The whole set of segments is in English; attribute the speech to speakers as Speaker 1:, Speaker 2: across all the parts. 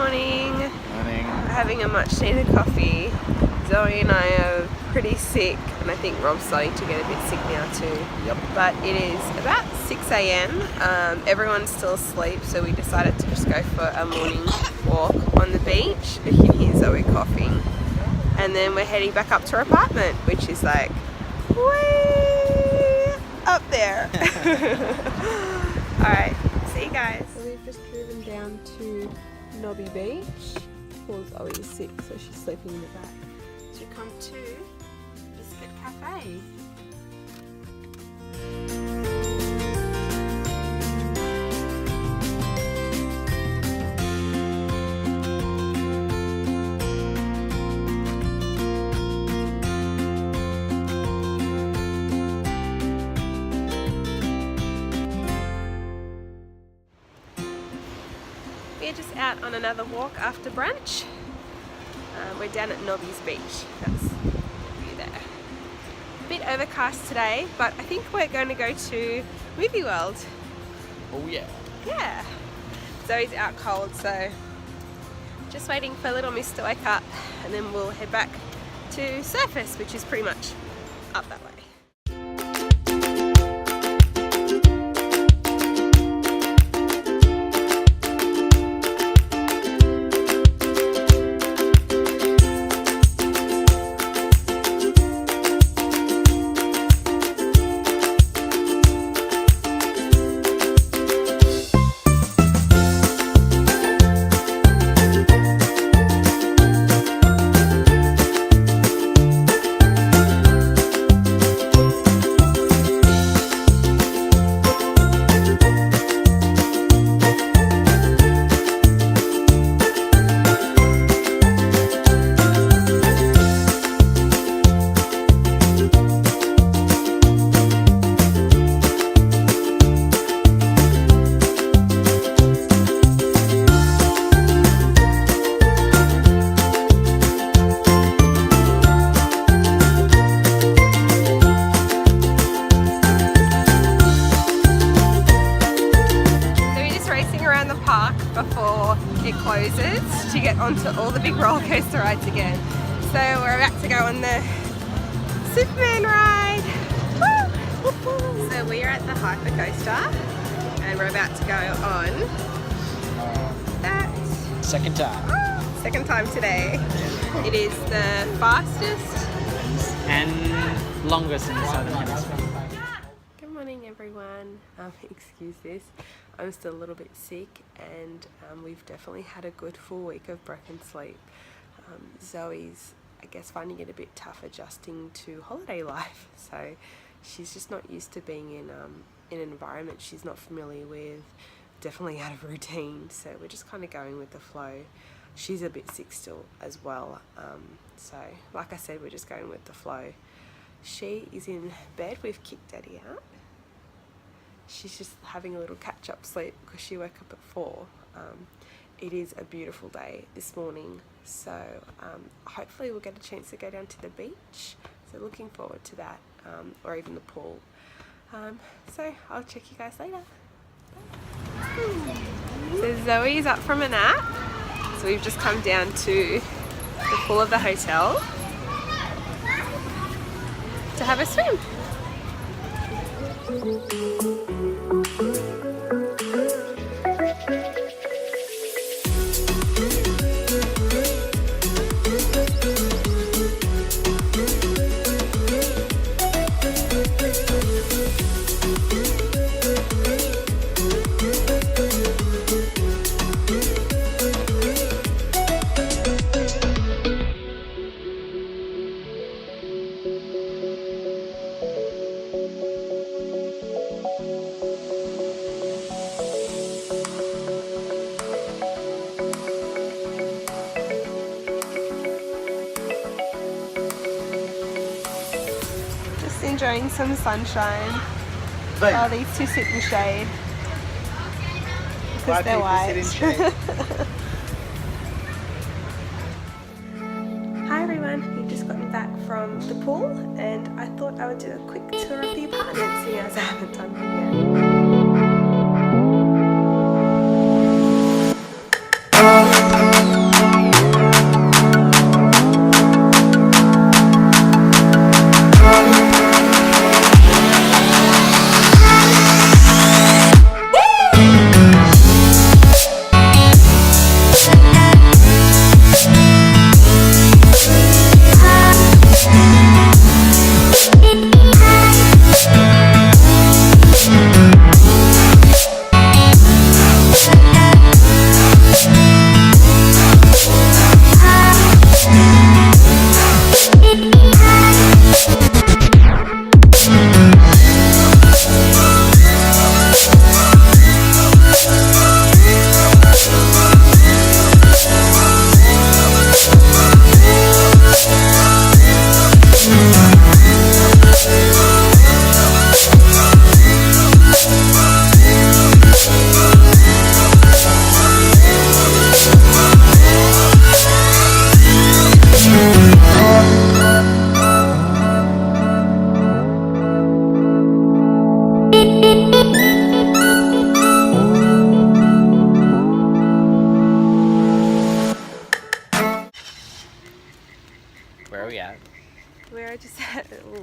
Speaker 1: morning.
Speaker 2: Morning.
Speaker 1: We're having a much needed coffee. Zoe and I are pretty sick, and I think Rob's starting to get a bit sick now too.
Speaker 2: Yep.
Speaker 1: But it is about 6 a.m. Everyone's still asleep, so we decided to just go for a morning walk on the beach. You can hear Zoe coughing. And then we're heading back up to our apartment, which is like way up there. Alright, see you guys. So we've just driven down to Nobby Beach. Well, Zoe is sick, so she's sleeping in the back. To come to Biscuit Cafe. We're just out on another walk after brunch. We're down at Nobby's Beach. That's the view there. A bit overcast today, but I think we're going to go to Movie World.
Speaker 2: Oh yeah.
Speaker 1: Yeah. Zoe's out cold, so just waiting for little miss to wake up, and then we'll head back to Surface, which is pretty much up that way. Before it closes to get onto all the big roller coaster rides again. So we're about to go on the Superman ride. Woo! So we are at the Hyper Coaster and we're about to go on that.
Speaker 2: Second time.
Speaker 1: Second time today. It is the fastest
Speaker 2: And longest in the Southern Hemisphere.
Speaker 1: Good morning everyone. Excuse this. I'm still a little bit sick, and we've definitely had a good full week of broken sleep. Zoe's, I guess, finding it a bit tough adjusting to holiday life, so she's just not used to being in an environment she's not familiar with, definitely out of routine, so we're just kind of going with the flow. She's a bit sick still as well, so like I said, we're just going with the flow. She is in bed. We've kicked Daddy out. She's just having a little catch-up sleep because she woke up at 4. It is a beautiful day this morning, so hopefully we'll get a chance to go down to the beach. So looking forward to that, or even the pool. So I'll check you guys later. So Zoe's up from a nap. So we've just come down to the pool of the hotel to have a swim. Enjoying some sunshine while these two sit in shade because they're white. Hi everyone, we've just gotten back from the pool and I thought I would do a quick tour of the apartment, seeing as I haven't done one yet.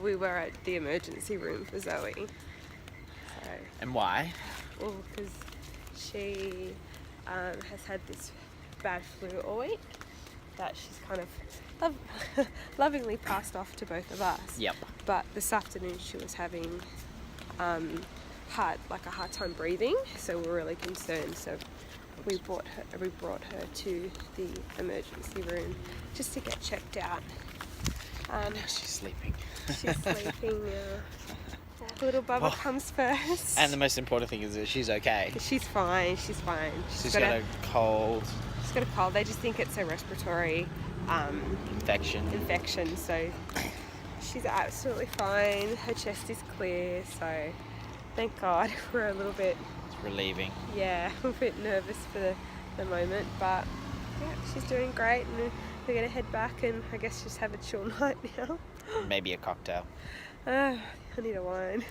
Speaker 1: we were at the emergency room for Zoe. So,
Speaker 2: And why?
Speaker 1: well, because she has had this bad flu all week that she's kind of lovingly passed off to both of us.
Speaker 2: Yep.
Speaker 1: But this afternoon she was having a hard time breathing, so we're really concerned. So we brought her to the emergency room just to get checked out.
Speaker 2: She's sleeping.
Speaker 1: She's sleeping. Little Bubba comes first.
Speaker 2: And the most important thing is that she's okay.
Speaker 1: She's fine. She's fine.
Speaker 2: She's got a cold.
Speaker 1: She's got a cold. They just think it's a respiratory infection. So she's absolutely fine. Her chest is clear. So thank God. We're a little bit.
Speaker 2: It's relieving.
Speaker 1: Yeah, a bit nervous for the moment, but yeah, she's doing great, and we're gonna head back and I guess just have a chill night now.
Speaker 2: Maybe a cocktail.
Speaker 1: I need a wine.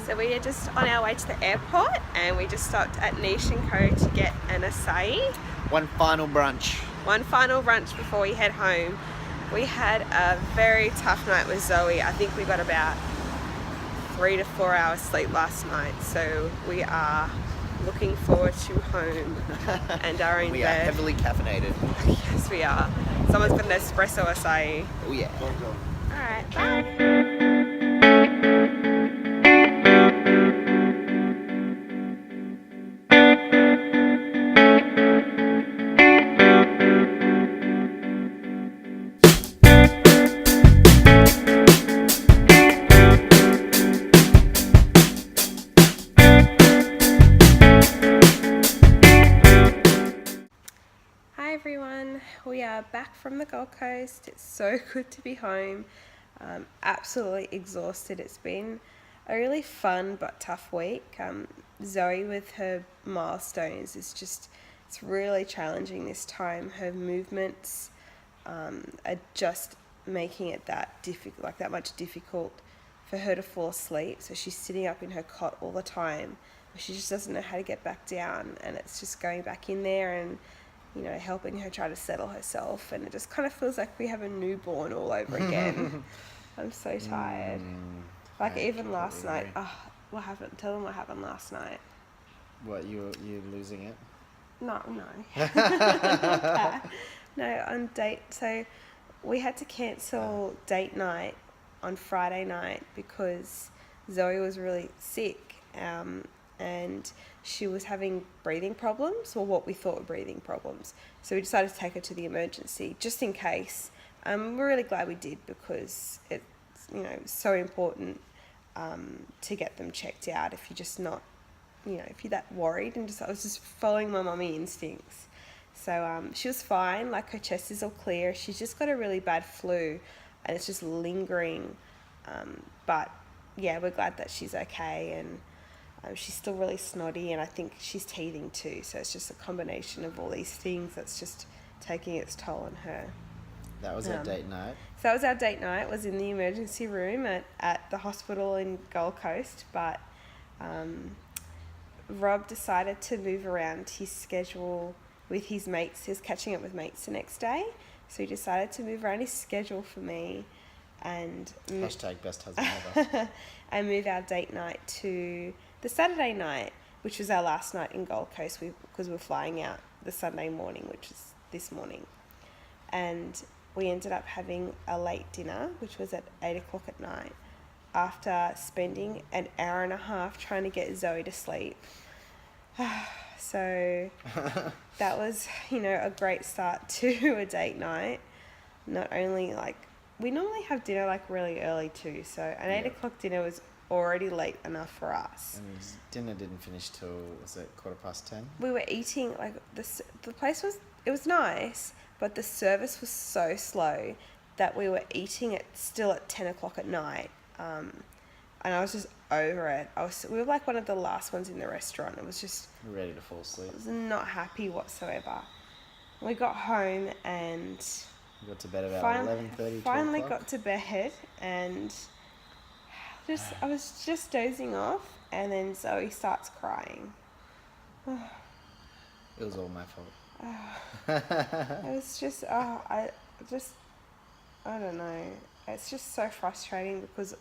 Speaker 1: So we are just on our way to the airport, and we just stopped at Niche & Co to get an acai.
Speaker 2: One final brunch.
Speaker 1: One final brunch before we head home. We had a very tough night with Zoe. I think we got about 3 to 4 hours sleep last night. So we are looking forward to home and our own
Speaker 2: We
Speaker 1: bed.
Speaker 2: are heavily caffeinated.
Speaker 1: Yes, we are. Someone's got an espresso acai.
Speaker 2: Oh yeah.
Speaker 1: Alright, bye. Hi everyone, we are back from the Gold Coast. It's so good to be home. Absolutely exhausted. It's been a really fun but tough week. Zoe with her milestones it's really challenging this time. Her movements are just making it that much difficult for her to fall asleep. So she's sitting up in her cot all the time. She just doesn't know how to get back down, and it's just going back in there and helping her try to settle herself, and it just kind of feels like we have a newborn all over again. I'm so tired. Even last night. What happened? Tell them what happened last night.
Speaker 2: What, you losing it?
Speaker 1: No. Not that. No, on date. So we had to cancel date night on Friday night because Zoe was really sick. And she was having breathing problems, or what we thought were breathing problems. So we decided to take her to the emergency just in case. We're really glad we did, because it's so important to get them checked out if you're just not, if you're that worried. And I was just following my mummy instincts. So she was fine, like her chest is all clear. She's just got a really bad flu and it's just lingering. But yeah, we're glad that she's okay, and she's still really snotty, and I think she's teething too. So it's just a combination of all these things that's just taking its toll on her.
Speaker 2: That was our date night.
Speaker 1: So that was our date night. It was in the emergency room at the hospital in Gold Coast. But Rob decided to move around his schedule with his mates. He was catching up with mates the next day. So he decided to move around his schedule for me and
Speaker 2: Hashtag best husband ever.
Speaker 1: and move our date night to the Saturday night, which was our last night in Gold Coast, because we were flying out the Sunday morning, which is this morning. And we ended up having a late dinner, which was at 8 o'clock at night, after spending an hour and a half trying to get Zoe to sleep. So that was, a great start to a date night. Not only, we normally have dinner really early too, so an 8 o'clock dinner was already late enough for us.
Speaker 2: And dinner didn't finish till, was it 10:15?
Speaker 1: We were eating, the place was nice, but the service was so slow that we were eating it still at 10 o'clock at night. And I was just over it. We were one of the last ones in the restaurant. It was just...
Speaker 2: Ready to fall asleep.
Speaker 1: I was not happy whatsoever. We got home and
Speaker 3: You got to bed about
Speaker 1: Fin-
Speaker 3: 11:30.
Speaker 1: finally
Speaker 3: 12 o'clock.
Speaker 1: got to bed and I was just dozing off, and then Zoe starts crying.
Speaker 3: It was all my fault.
Speaker 1: It was just, I don't know. It's just so frustrating because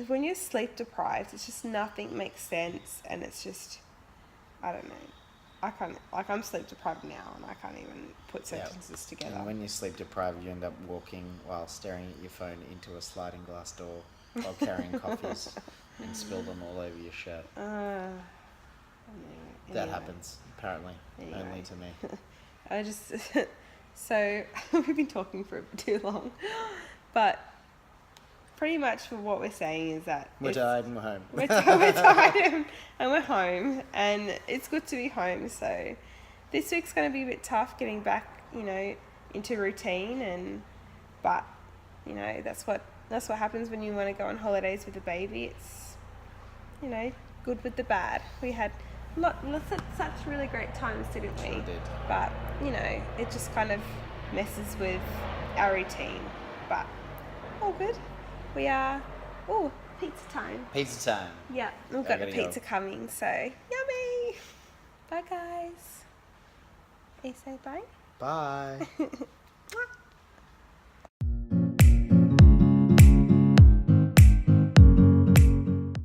Speaker 1: when you're sleep deprived, it's just nothing makes sense, and it's just, I don't know. I can't, like, I'm sleep deprived now, and I can't even put sentences together.
Speaker 3: And when you're sleep deprived, you end up walking while staring at your phone into a sliding glass door while carrying coffees and spill them all over your shirt. That happens, apparently, only to me.
Speaker 1: I just, so we've been talking for too long, but pretty much what we're saying is that
Speaker 3: We're tired and we're home.
Speaker 1: we're tired and we're home, and it's good to be home. So this week's going to be a bit tough getting back, into routine, but that's what happens when you want to go on holidays with a baby. It's good with the bad. We had lots of such really great times, didn't we?
Speaker 3: Sure did.
Speaker 1: But it just kind of messes with our routine. But all good. We are. Oh, pizza time.
Speaker 3: Pizza time.
Speaker 1: Yeah, we've
Speaker 3: I
Speaker 1: got a
Speaker 3: gotta
Speaker 1: pizza
Speaker 3: go.
Speaker 1: coming. So yummy. Bye, guys. You say bye.
Speaker 3: Bye.